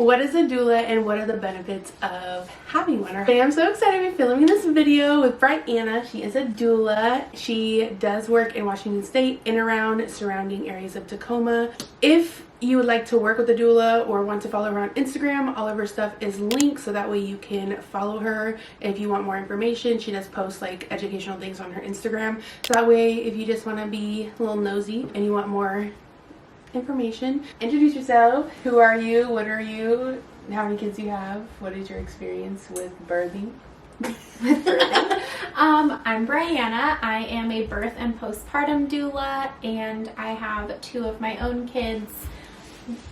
What is a doula and what are the benefits of having one? I'm so excited to be filming this video with Bryana. She is a doula. She does work in Washington State and around surrounding areas of Tacoma. If you would like to work with a doula or want to follow her on Instagram, all of her stuff is linked so that way you can follow her if you want more information. She does post like educational things on her Instagram. So that way if you just want to be a little nosy and you want more information, introduce yourself. Who are you? What are you? How many kids do you have? What is your experience with birthing? I'm Bryana. I am a birth and postpartum doula, and I have 2 of my own kids,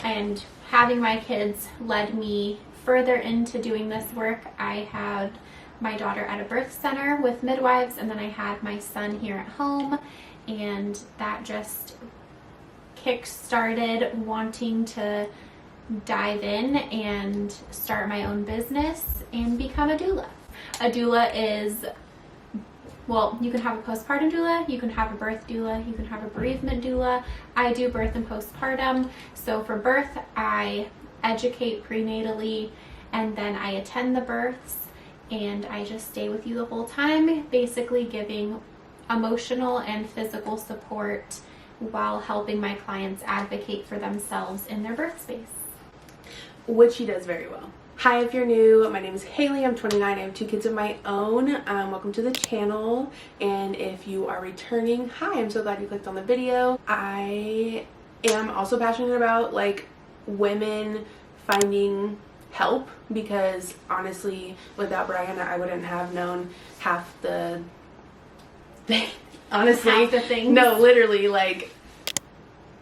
and having my kids led me further into doing this work. I had my daughter at a birth center with midwives, and then I had my son here at home, and that just kick-started wanting to dive in and start my own business and become a doula. A doula is, well, you can have a postpartum doula, you can have a birth doula, you can have a bereavement doula. I do birth and postpartum. So for birth, I educate prenatally, and then I attend the births, and I just stay with you the whole time, basically giving emotional and physical support while helping my clients advocate for themselves in their birth space. Which she does very well. Hi, if you're new, my name is Haley. I'm 29. I have 2 kids of my own. Welcome to the channel. And if you are returning, hi, I'm so glad you clicked on the video. I am also passionate about like women finding help, because honestly, without Bryana, I wouldn't have known half the honestly, half the things. No, literally, like,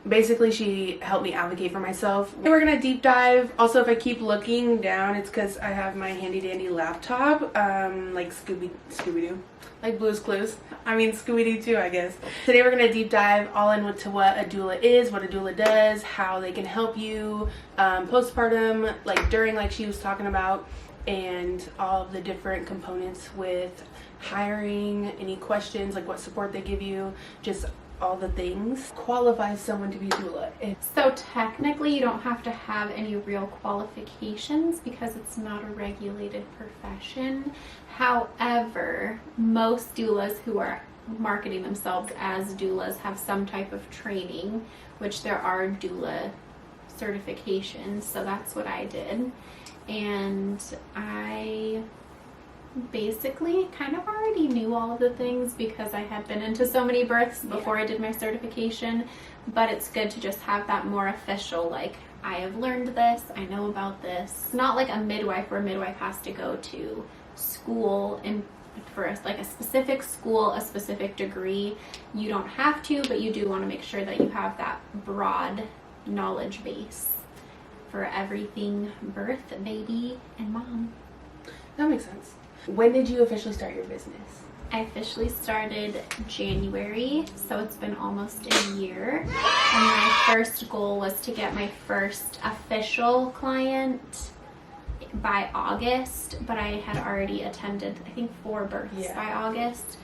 basically she helped me advocate for myself. We're gonna deep dive. Also, if I keep looking down, it's because I have my handy dandy laptop, like Scooby-Doo, like Blue's Clues. I mean Scooby-Doo too, I guess. Today we're gonna deep dive all into what a doula is, what a doula does, how they can help you postpartum, like during, like she was talking about, and all of the different components with hiring, any questions, like what support they give you, just all the things qualifies someone to be doula. So technically you don't have to have any real qualifications because it's not a regulated profession. However, most doulas who are marketing themselves as doulas have some type of training, which there are doula certifications. So that's what I did. And I basically kind of already knew all of the things because I had been into so many births before I did my certification, but it's good to just have that more official, like, I have learned this, I know about this. It's not like a midwife where a midwife has to go to school and for like a specific school, a specific degree. You don't have to, but you do want to make sure that you have that broad knowledge base for everything birth, baby, and mom. That makes sense. When did you officially start your business? I officially started January, so it's been almost a year. And my first goal was to get my first official client by August, but I had already attended, I think, 4 births by August.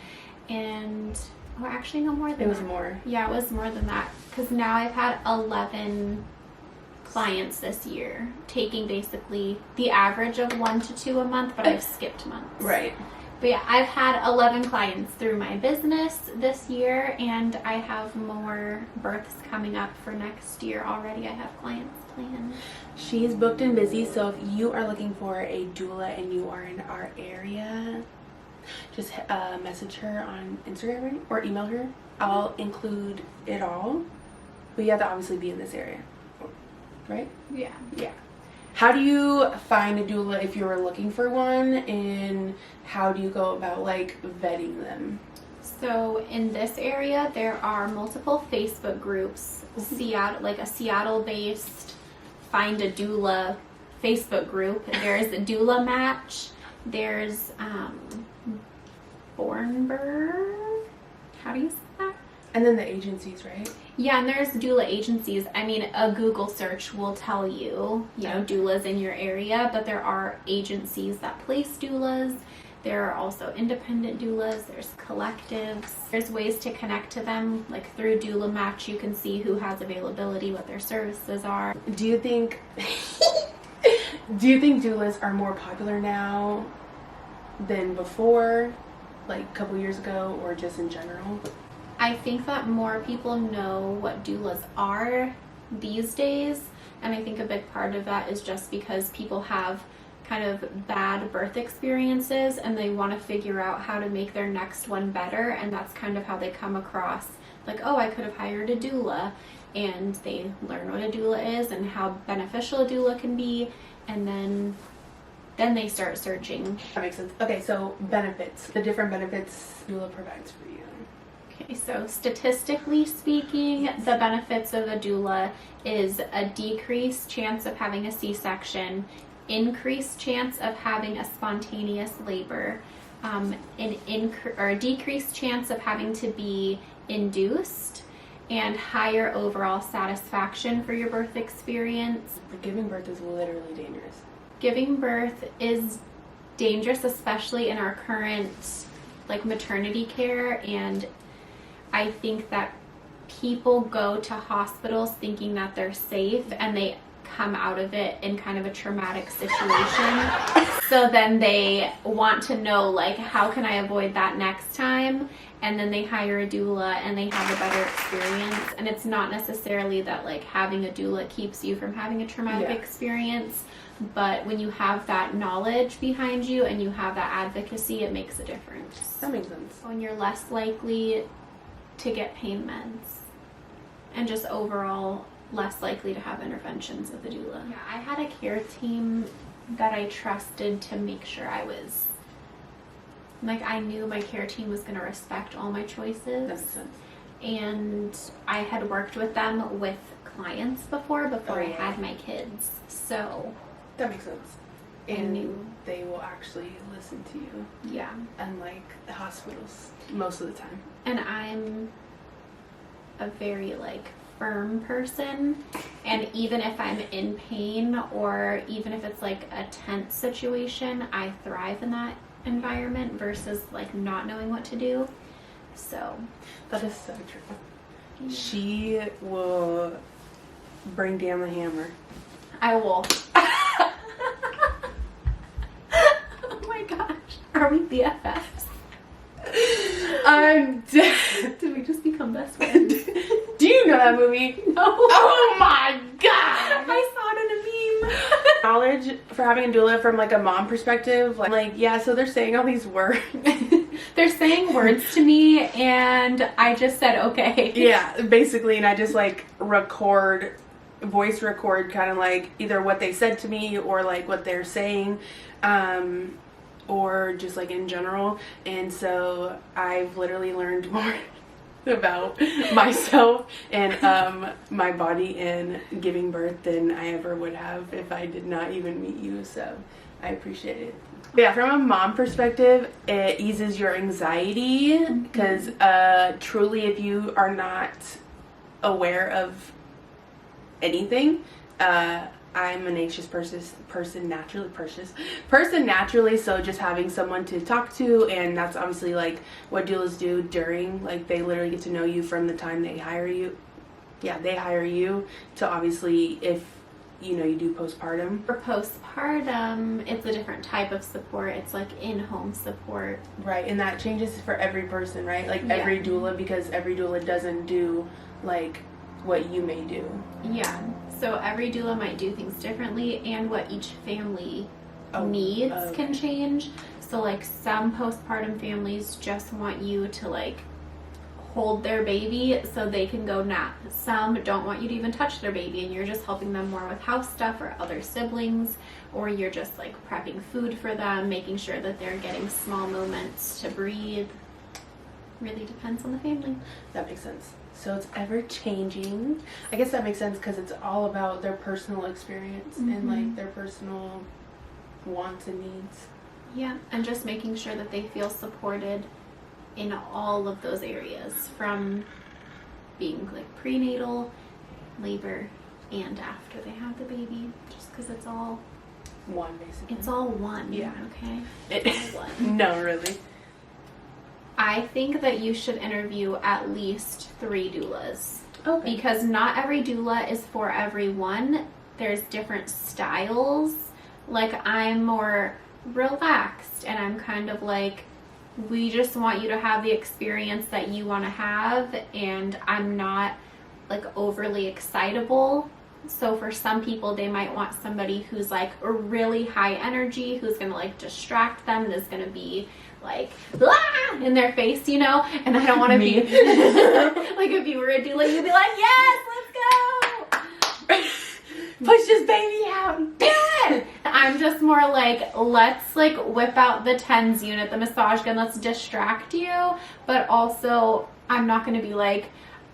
And, oh, actually no more than that. It was more. Yeah, it was more than that, because now I've had 11 clients this year, taking basically the average of 1 to 2 a month, but I've skipped months. Right. But yeah, I've had 11 clients through my business this year, and I have more births coming up for next year already. I have clients planned. She's booked and busy, so if you are looking for a doula and you are in our area, just message her on Instagram, right? Or email her. I'll include it all, but you have to obviously be in this area. Right? Yeah. Yeah. How do you find a doula if you were looking for one, and how do you go about like vetting them? So in this area, there are multiple Facebook groups. Like a Seattle-based Find a Doula Facebook group. There's a Doula Match. There's Bornberg. How do you say that? And then the agencies, right? Yeah, and there's doula agencies. I mean, a Google search will tell you, you know, doulas in your area, but there are agencies that place doulas. There are also independent doulas, there's collectives. There's ways to connect to them, like through Doula Match you can see who has availability, what their services are. Do you think Do you think doulas are more popular now than before, like a couple years ago, or just in general? I think that more people know what doulas are these days, and I think a big part of that is just because people have kind of bad birth experiences and they want to figure out how to make their next one better, and that's kind of how they come across, like, oh, I could have hired a doula, and they learn what a doula is and how beneficial a doula can be, and then they start searching. That makes sense. Okay, so benefits, the different benefits doula provides for you. Okay, so statistically speaking, the benefits of a doula is a decreased chance of having a C-section, increased chance of having a spontaneous labor, a decreased chance of having to be induced, and higher overall satisfaction for your birth experience. Giving birth is literally dangerous. Giving birth is dangerous, especially in our current like maternity care, and I think that people go to hospitals thinking that they're safe and they come out of it in kind of a traumatic situation. So then they want to know, like, how can I avoid that next time? And then they hire a doula and they have a better experience. And it's not necessarily that like having a doula keeps you from having a traumatic experience, but when you have that knowledge behind you and you have that advocacy, it makes a difference. That makes sense. When you're less likely to get pain meds and just overall less likely to have interventions with a doula. Yeah, I had a care team that I trusted to make sure I was, like, I knew my care team was going to respect all my choices. That makes sense. And I had worked with them with clients before I had my kids. So that makes sense. I And knew they will actually listen to you. Yeah. Unlike the hospitals, most of the time. And I'm a very like firm person, and even if I'm in pain or even if it's like a tense situation, I thrive in that environment versus like not knowing what to do. So that is so true. Yeah. She will bring down the hammer. I will. Oh my gosh, are we BFFs? I'm dead. Did we just become best friends? Do you know that movie? No. Oh my god! I saw it in a meme. Knowledge for having a doula from like a mom perspective, like yeah, so they're saying all these words. They're saying words to me and I just said okay. Yeah, basically, and I just like voice record kind of like either what they said to me or like what they're saying, or just like in general. And so I've literally learned more about myself and my body and giving birth than I ever would have if I did not even meet you. So I appreciate it. But yeah, from a mom perspective, it eases your anxiety because truly, if you are not aware of anything, I'm an anxious person naturally, so just having someone to talk to, and that's obviously like what doulas do during, like they literally get to know you from the time they hire you. Yeah, they hire you to obviously if you know you do postpartum. For postpartum, it's a different type of support. It's like in-home support. Right, and that changes for every person, right? Like every doula, because every doula doesn't do like what you may do. Yeah. So every doula might do things differently, and what each family needs can change. So like some postpartum families just want you to like hold their baby so they can go nap. Some don't want you to even touch their baby and you're just helping them more with house stuff or other siblings, or you're just like prepping food for them, making sure that they're getting small moments to breathe. Really depends on the family. That makes sense. So it's ever changing. I guess that makes sense because it's all about their personal experience and like their personal wants and needs. Yeah, and just making sure that they feel supported in all of those areas, from being like prenatal, labor, and after they have the baby, just because it's all one, basically. It's all one. Yeah. Okay. It's all one. No, really. I think that you should interview at least 3 doulas. Okay. Because not every doula is for everyone. There's different styles Like, I'm more relaxed, and I'm kind of like, we just want you to have the experience that you want to have, and I'm not like overly excitable. So for some people, they might want somebody who's like a really high energy, who's gonna like distract them, and is gonna be like ah! in their face, you know. And I don't want to be like, if you were a doula, you'd be like, yes, let's go, push this baby out, do it. I'm just more like, let's like whip out the TENS unit, the massage gun, let's distract you. But also, I'm not going to be like,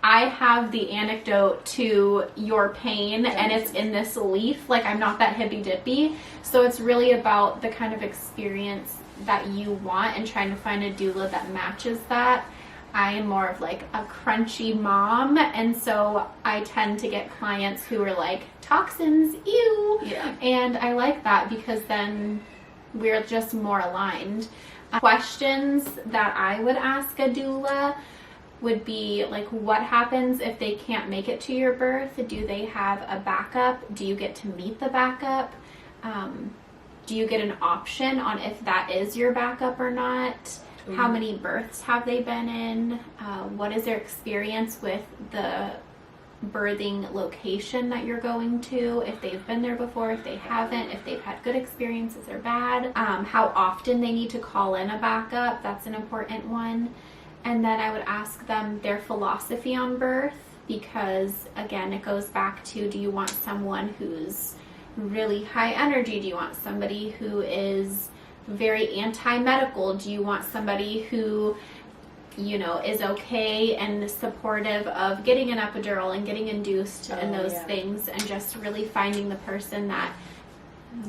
I have the antidote to your pain and it's in this leaf. Like, I'm not that hippy dippy. So it's really about the kind of experience that you want and trying to find a doula that matches that. I am more of like a crunchy mom, and so I tend to get clients who are like, toxins, ew. Yeah. And I like that because then we're just more aligned. Questions that I would ask a doula would be like, what happens if they can't make it to your birth? Do they have a backup? Do you get to meet the backup? Do you get an option on if that is your backup or not? How many births have they been in? What is their experience with the birthing location that you're going to? If they've been there before, if they haven't, if they've had good experiences or bad. How often they need to call in a backup. That's an important one. And then I would ask them their philosophy on birth, because again, it goes back to, do you want someone who's really high energy? Do you want somebody who is very anti-medical? Do you want somebody who, you know, is okay and supportive of getting an epidural and getting induced and those things, and just really finding the person that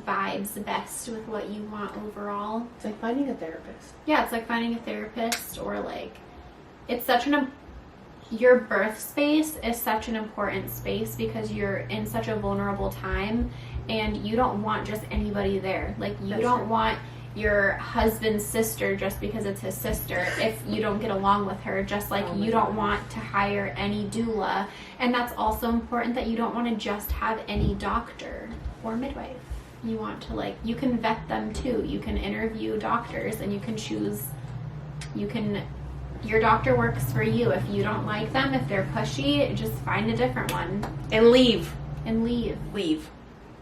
vibes best with what you want overall. It's like finding a therapist. Yeah, it's like finding a therapist, or like, it's such your birth space is such an important space because you're in such a vulnerable time, and you don't want just anybody there. Like, you don't want your husband's sister just because it's his sister if you don't get along with her, just like you don't want to hire any doula. And that's also important, that you don't want to just have any doctor or midwife. You want to, like, you can vet them too. You can interview doctors and you can choose, your doctor works for you. If you don't like them, if they're pushy, just find a different one. And leave. Leave.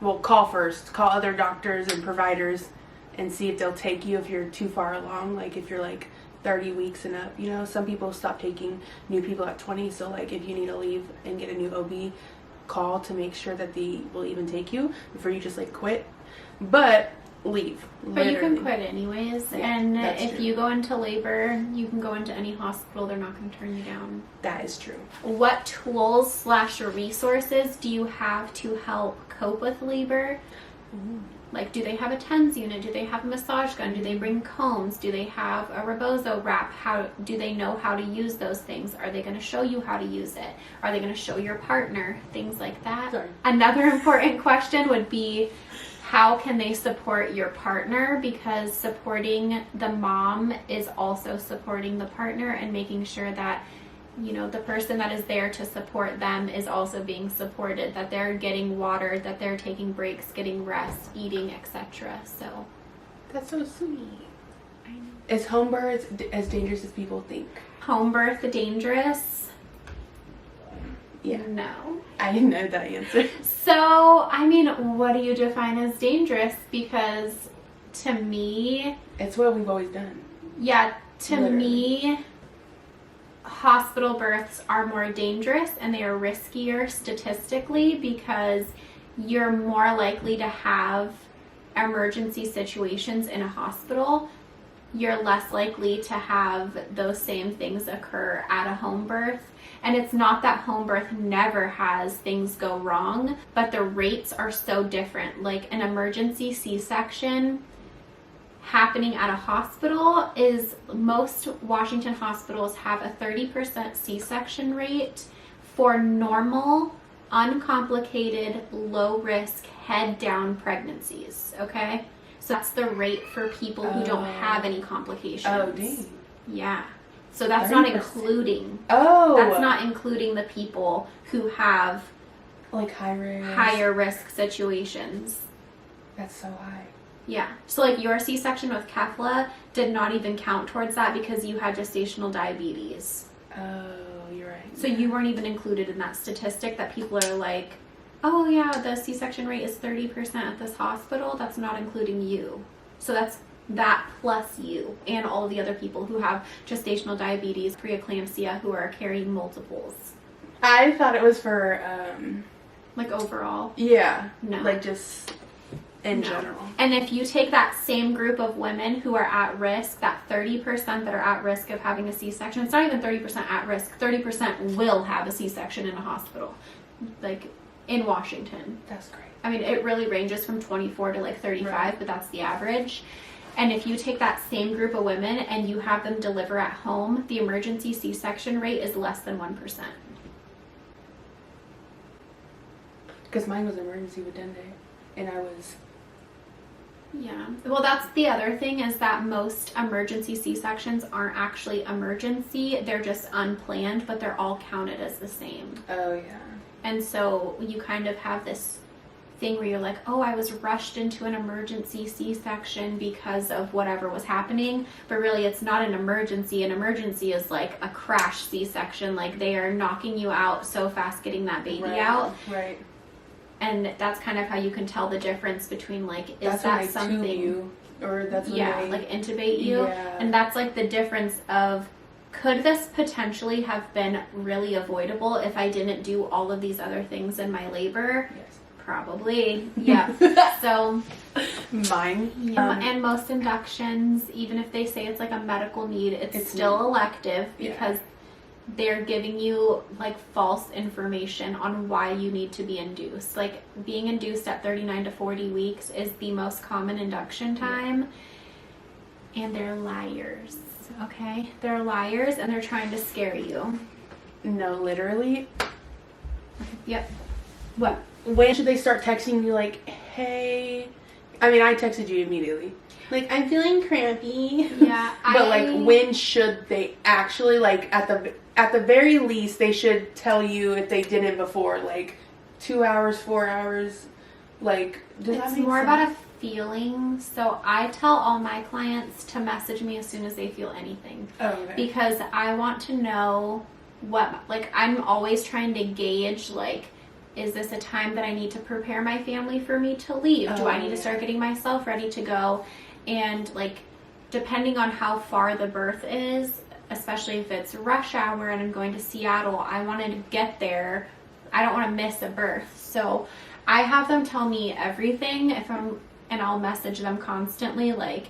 Well, call first. Call other doctors and providers and see if they'll take you if you're too far along. Like, if you're like 30 weeks and up, you know, some people stop taking new people at 20. So like, if you need to leave and get a new OB, call to make sure that they will even take you before you just like quit. But leave. But you can quit anyways. Yeah, and if true. you go into labor, you can go into any hospital. They're not going to turn you down. That is true. What tools / resources do you have to help cope with labor? Like, do they have a TENS unit? Do they have a massage gun? Do they bring combs? Do they have a rebozo wrap? How do they know how to use those things? Are they going to show you how to use it? Are they going to show your partner? Things like that. Sorry. Another important question would be, how can they support your partner? Because supporting the mom is also supporting the partner, and making sure that, you know, the person that is there to support them is also being supported, that they're getting water, that they're taking breaks, getting rest, eating, etc. So That's so sweet. I know. Is home birth as dangerous as people think? Home birth dangerous? Yeah. No. I didn't know that answer. So, I mean, what do you define as dangerous? Because to me, It's what we've always done. yeah, to Literally. me, hospital births are more dangerous and they are riskier statistically, because you're more likely to have emergency situations in a hospital. You're less likely to have those same things occur at a home birth. And it's not that home birth never has things go wrong, but the rates are so different. Like, an emergency C-section happening at a hospital is, most Washington hospitals have a 30% C-section rate for normal, uncomplicated, low-risk, head-down pregnancies, okay? So that's the rate for people who don't have any complications. Oh, dang. Yeah. So that's not 30%. including, Oh. that's not including the people who have like high risk. higher risk situations. That's so high. Yeah. So like your C-section with Kefla did not even count towards that because you had gestational diabetes. Oh, you're right. So you weren't even included in that statistic that people are like, oh yeah, the C-section rate is 30% at this hospital. That's not including you. So that's that plus you and all of the other people who have gestational diabetes, preeclampsia, who are carrying multiples. I thought it was for, like overall. yeah. No. Like just in general. And if you take that same group of women who are at risk, that 30% that are at risk of having a C-section, it's not even 30% at risk, 30% will have a C-section in a hospital, like in Washington. That's great. I mean, it really ranges from 24 to like 35, right. But that's the average. And if you take that same group of women and you have them deliver at home, the emergency C-section rate is less than 1%. Because mine was emergency with Dende, and I was... Yeah. Well, that's the other thing, is that most emergency C-sections aren't actually emergency. They're just unplanned, but they're all counted as the same. Oh, yeah. And so you kind of have this thing where you're like, oh, I was rushed into an emergency C-section because of whatever was happening. But really, it's not an emergency. An emergency is like a crash C-section. Like they are knocking you out so fast getting that baby out. Right. And that's kind of how you can tell the difference between like, is that's that when something? Tube you, or that's when they, like intubate you. Yeah. And that's like the difference of, could this potentially have been really avoidable if I didn't do all of these other things in my labor? Yes. Probably. Yeah. So mine. Yeah, and most inductions, even if they say it's like a medical need, it's still elective because they're giving you like false information on why you need to be induced. Like being induced at 39 to 40 weeks is the most common induction time. And they're liars. Okay? They're liars and they're trying to scare you. No, literally. Yep. What? When should they start texting you like, hey? I mean, I texted you immediately. Like, I'm feeling crampy. Yeah. But like, when should they actually, like, at the very least, they should tell you if they didn't before, like 2 hours, 4 hours. Like, does that make sense? It's more about a feeling. So I tell all my clients to message me as soon as they feel anything. Oh, okay. Because I want to know what, like, I'm always trying to gauge, like, is this a time that I need to prepare my family for me to leave? Do I need to start getting myself ready to go? And like, depending on how far the birth is, especially if it's rush hour and I'm going to Seattle, I want to get there. I don't want to miss a birth. So I have them tell me everything and I'll message them constantly like,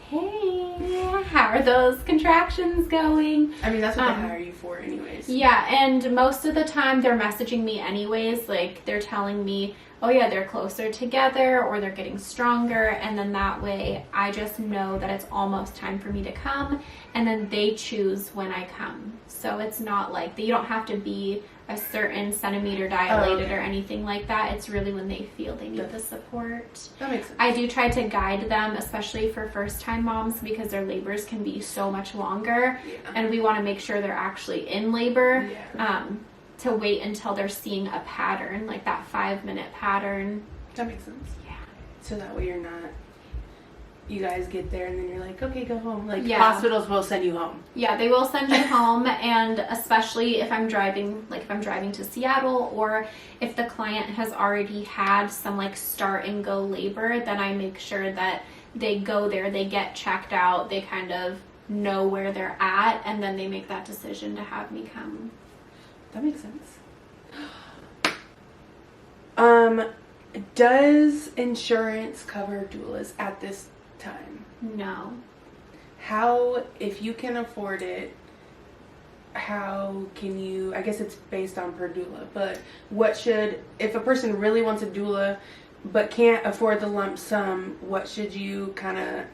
hey, how are those contractions going? I mean, that's what they hire you for anyways. Yeah, and most of the time they're messaging me anyways. Like, they're telling me, oh yeah, they're closer together or they're getting stronger. And then that way I just know that it's almost time for me to come. And then they choose when I come. So it's not like, you don't have to be a certain centimeter dilated or anything like that. It's really when they feel they need the support. That makes sense. I do try to guide them, especially for first-time moms, because their labors can be so much longer. Yeah. And we want to make sure they're actually in labor. Yeah. To wait until they're seeing a pattern, like that 5-minute pattern. That makes sense. Yeah. So that way you guys get there and then you're like, okay, go home. Like, hospitals will send you home. Yeah, they will send you home, and especially if I'm driving, like if I'm driving to Seattle, or if the client has already had some like start and go labor, then I make sure that they go there, they get checked out, they kind of know where they're at, and then they make that decision to have me come. That makes sense. Does insurance cover doulas at this time? No. How, if you can afford it, how can you, I guess it's based on per doula, but if a person really wants a doula but can't afford the lump sum, what should you kind of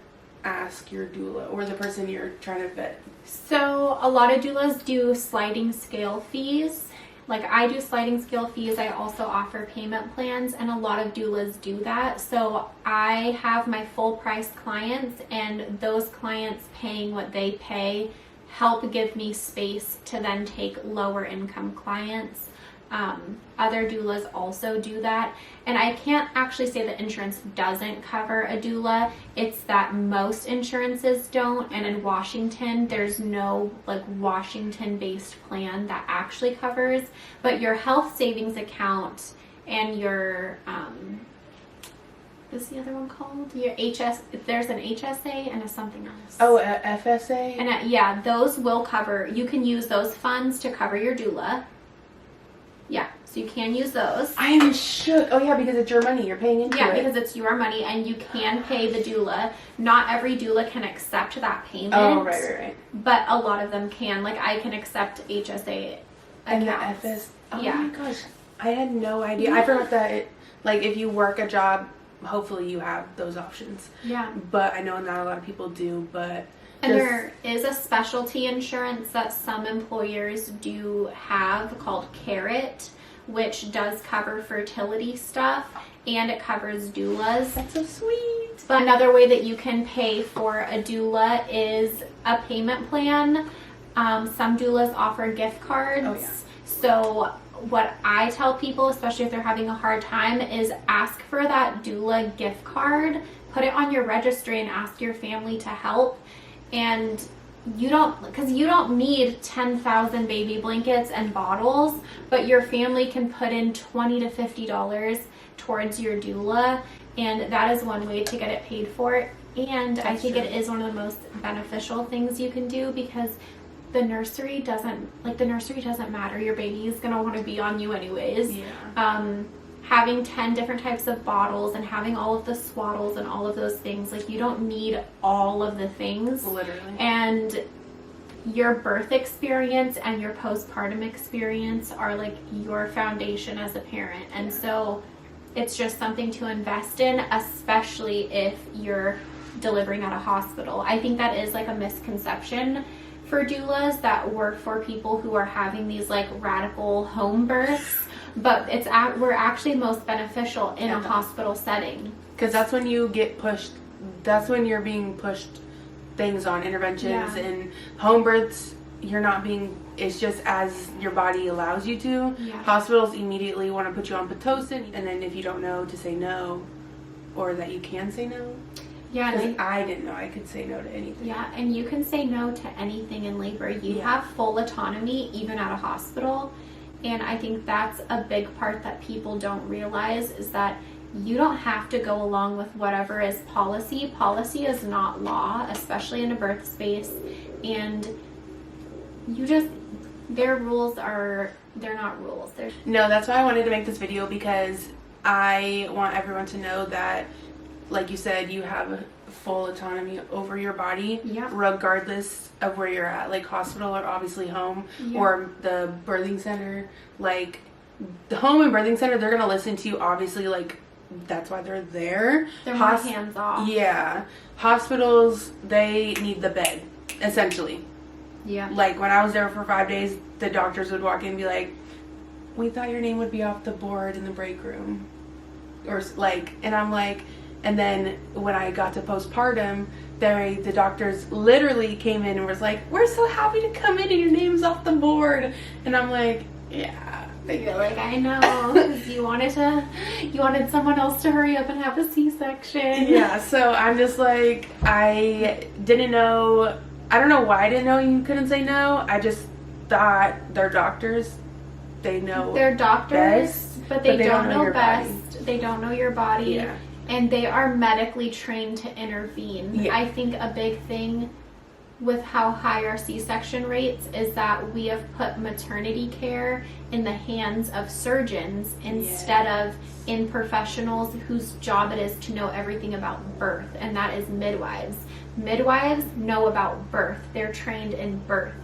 ask your doula or the person you're trying to vet? So a lot of doulas do sliding scale fees. Like I do sliding scale fees. I also offer payment plans, and a lot of doulas do that. So I have my full price clients, and those clients paying what they pay help give me space to then take lower income clients. Other doulas also do that. And I can't actually say that insurance doesn't cover a doula. It's that most insurances don't. And in Washington, there's no like Washington-based plan that actually covers. But your health savings account and your what's the other one called? Your there's an HSA and a something else. Oh, FSA? And yeah, those will cover, you can use those funds to cover your doula. Yeah, so you can use those. I am shook. Oh yeah, because it's your money. You're paying into it. Yeah, because it's your money and you can pay the doula. Not every doula can accept that payment. Oh, right. But a lot of them can. Like I can accept HSA and accounts. the FS. Oh yeah. my gosh, I had no idea. I forgot that like if you work a job, hopefully you have those options. Yeah. But I know not a lot of people do, but and there is a specialty insurance that some employers do have called Carrot, which does cover fertility stuff and it covers doulas. That's so sweet. But another way that you can pay for a doula is a payment plan. Some doulas offer gift cards. Oh, yeah. So what I tell people, especially if they're having a hard time, is ask for that doula gift card, put it on your registry and ask your family to help. And you don't need 10,000 baby blankets and bottles, but your family can put in $20 to $50 towards your doula, and that is one way to get it paid for. And I think it is one of the most beneficial things you can do, because the nursery doesn't matter. Your baby is going to want to be on you anyways. Yeah. Having 10 different types of bottles and having all of the swaddles and all of those things, like you don't need all of the things. Literally. And your birth experience and your postpartum experience are like your foundation as a parent. And so it's just something to invest in, especially if you're delivering at a hospital. I think that is like a misconception for doulas, that work for people who are having these like radical home births, but we're actually most beneficial in a hospital setting. Because that's when you get pushed, that's when you're being pushed things on interventions and home births. You're not being, it's just as your body allows you to. Yeah. Hospitals immediately want to put you on Pitocin, and then if you don't know to say no, or that you can say no. Yeah, because I didn't know I could say no to anything. Yeah, and you can say no to anything in labor. You have full autonomy even at a hospital. And I think that's a big part that people don't realize, is that you don't have to go along with whatever is policy. Policy is not law, especially in a birth space. And their rules they're not rules. No, that's why I wanted to make this video, because I want everyone to know that, like you said, you have full autonomy over your body, regardless of where you're at, like hospital or obviously home, or the birthing center. Like the home and birthing center, they're gonna listen to you, obviously, like that's why they're there. They're more hands off. Yeah. Hospitals, they need the bed, essentially. Yeah. Like when I was there for 5 days, the doctors would walk in and be like, "We thought your name would be off the board in the break room," or like, and I'm like. And then when I got to postpartum, the doctors literally came in and was like, "We're so happy to come in and your name's off the board." And I'm like, yeah. You're like, I know, because you wanted someone else to hurry up and have a C-section. Yeah, so I'm just like, I didn't know, I don't know why I didn't know you couldn't say no. I just thought they're doctors. They know they're doctors, best, but they don't know best. Body. They don't know your body. Yeah. And they are medically trained to intervene. Yeah. I think a big thing with how high our C-section rates is that we have put maternity care in the hands of surgeons instead of in professionals whose job it is to know everything about birth, and that is midwives. Midwives know about birth. They're trained in birth.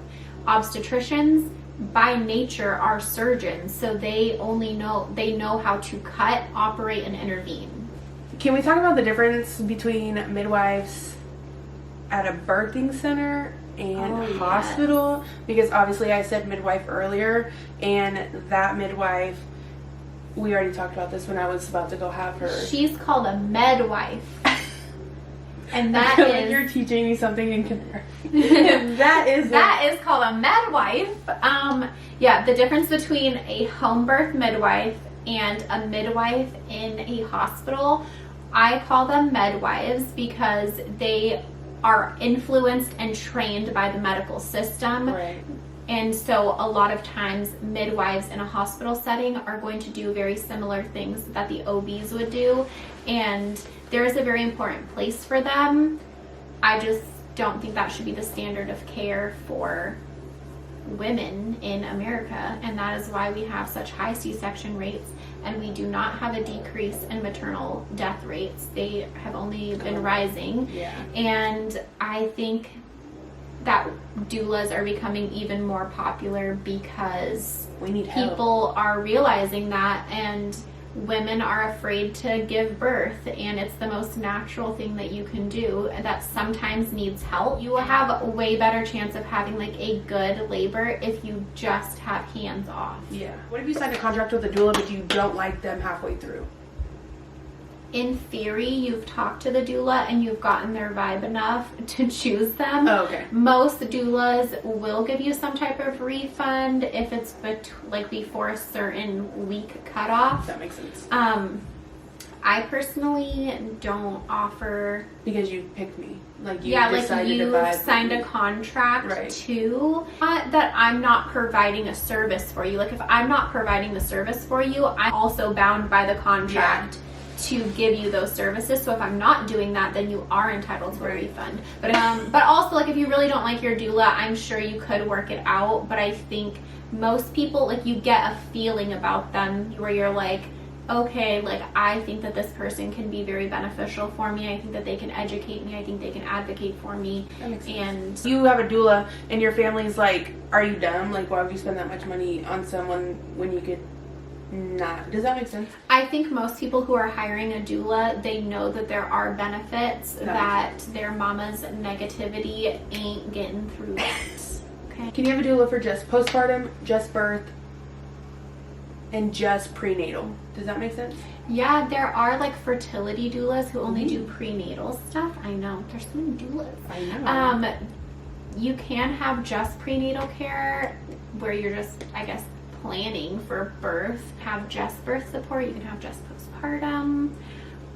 Obstetricians, by nature, are surgeons, so they know how to cut, operate, and intervene. Can we talk about the difference between midwives at a birthing center and hospital? Yes. Because obviously I said midwife earlier, and that midwife, we already talked about this when I was about to go have her. She's called a midwife. And I that feel like is you're teaching me something in kindergarten. that is called a midwife. Yeah, the difference between a home birth midwife and a midwife in a hospital, I call them midwives because they are influenced and trained by the medical system. Right. And so a lot of times midwives in a hospital setting are going to do very similar things that the OBs would do, and there is a very important place for them. I just don't think that should be the standard of care for women in America, and that is why we have such high C-section rates, and we do not have a decrease in maternal death rates. They have only been rising. Yeah. And I think that doulas are becoming even more popular because We need help. people are realizing that, and women are afraid to give birth, and it's the most natural thing that you can do that sometimes needs help. You will have a way better chance of having like a good labor if you just have hands off. Yeah. What if you sign a contract with a doula but you don't like them halfway through? In theory, you've talked to the doula and you've gotten their vibe enough to choose them. Oh, okay. Most doulas will give you some type of refund if it's before a certain week cutoff. That makes sense. I personally don't offer. Because you picked me. Like you Yeah, decided like to you vibe signed with a me. contract Right. too. Not that I'm not providing a service for you. Like if I'm not providing the service for you, I'm also bound by the contract to give you those services. So if I'm not doing that, then you are entitled to a refund. But also, like, if you really don't like your doula, I'm sure you could work it out. But I think most people, like, you get a feeling about them where you're like, okay, like, I think that this person can be very beneficial for me. I think that they can educate me. I think they can advocate for me. That makes sense. And You have a doula and your family's like, are you dumb? Like, why would you spend that much money on someone when you could not? Does that make sense? I think most people who are hiring a doula, they know that there are benefits that their mama's negativity ain't getting through that. Okay. Can you have a doula for just postpartum, just birth, and just prenatal? Does that make sense? Yeah, there are like fertility doulas who only do prenatal stuff. I know. There's so many doulas. I know. You can have just prenatal care where you're just, I guess, planning for birth, have just birth support. You can have just postpartum,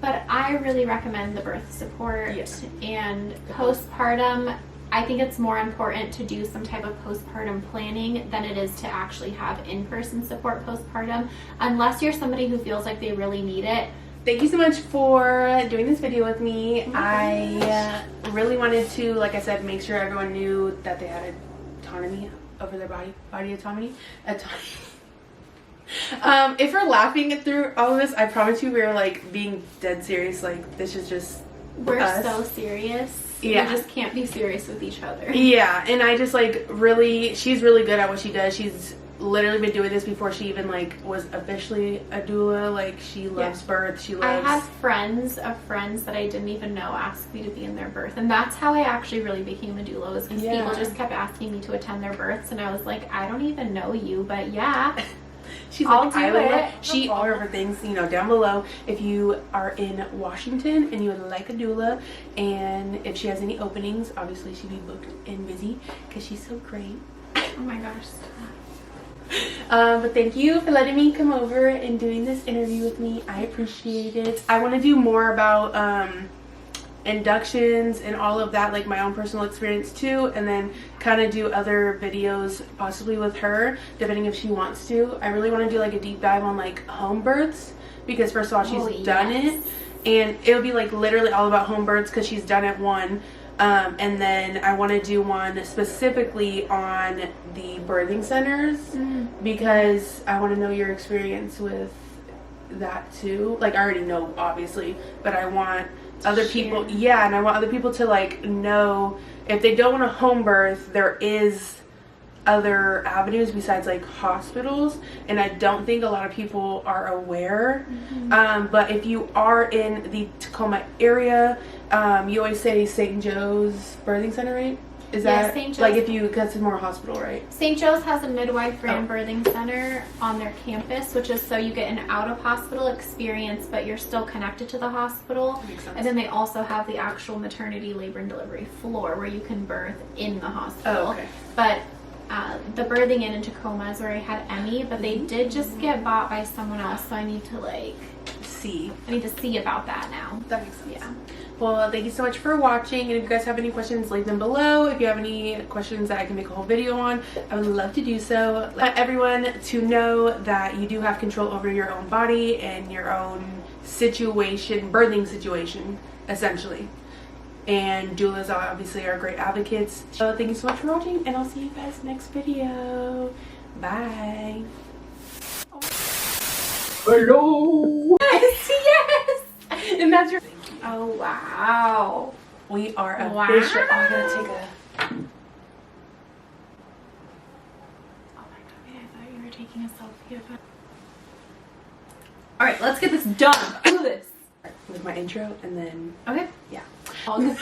but I really recommend the birth support. Yes. And postpartum, I think it's more important to do some type of postpartum planning than it is to actually have in-person support postpartum, unless you're somebody who feels like they really need it. Thank you so much for doing this video with me. I really wanted to, like I said, make sure everyone knew that they had autonomy over their body autonomy. If we're laughing through all of this, I promise you we're like being dead serious. Like, this is just We're us. so serious. Yeah. We just can't be serious with each other. Yeah, and I just like really, she's really good at what she does. She's literally been doing this before she even like was officially a doula. Like, she loves birth. She loves. I have friends of friends that I didn't even know asked me to be in their birth, and that's how I actually really became a doula, was because people just kept asking me to attend their births, and I was like, I don't even know you, but yeah. She's I'll like, do I would it. love. She all of her things, you know, down below. If you are in Washington and you would like a doula, and if she has any openings, obviously she'd be booked and busy because she's so great. Oh my gosh. But thank you for letting me come over and doing this interview with me. I appreciate it. I want to do more about inductions and all of that, like my own personal experience too, and then kind of do other videos possibly with her, depending if she wants to. I really want to do like a deep dive on like home births, because first of all, she's done it, and it'll be like literally all about home births because she's done it one. And then I want to do one specifically on the birthing centers, because I want to know your experience with that too. Like, I already know obviously, but I want other people, and I want other people to like know if they don't want a home birth, there is other avenues besides like hospitals, and I don't think a lot of people are aware. But if you are in the Tacoma area, you always say St. Joe's Birthing Center, right? Is Yeah, that St. Joe's. like if you, because it's more hospital, right? St. Joe's has a midwifery and Oh. birthing center on their campus, which is so you get an out-of-hospital experience, but you're still connected to the hospital. Makes sense. And then they also have the actual maternity, labor, and delivery floor where you can birth in the hospital. Oh, okay. But the birthing in Tacoma is where I had Emmy, but they did just get bought by someone else, so I need to See. see about that now. That makes sense. Yeah. Well, thank you so much for watching, and if you guys have any questions, leave them below. If you have any questions that I can make a whole video on, I would love to do so. Let everyone to know that you do have control over your own body and your own situation, birthing situation, essentially. And doulas obviously are great advocates. So thank you so much for watching, and I'll see you guys next video. Bye. Hello. Yes, yes. And that's your... Oh wow. We are official. Wow. I'm gonna take a... Oh my god, wait, I thought you were taking a selfie of it. Alright, let's get this done. Do this. with my intro, and then Okay. yeah. All good.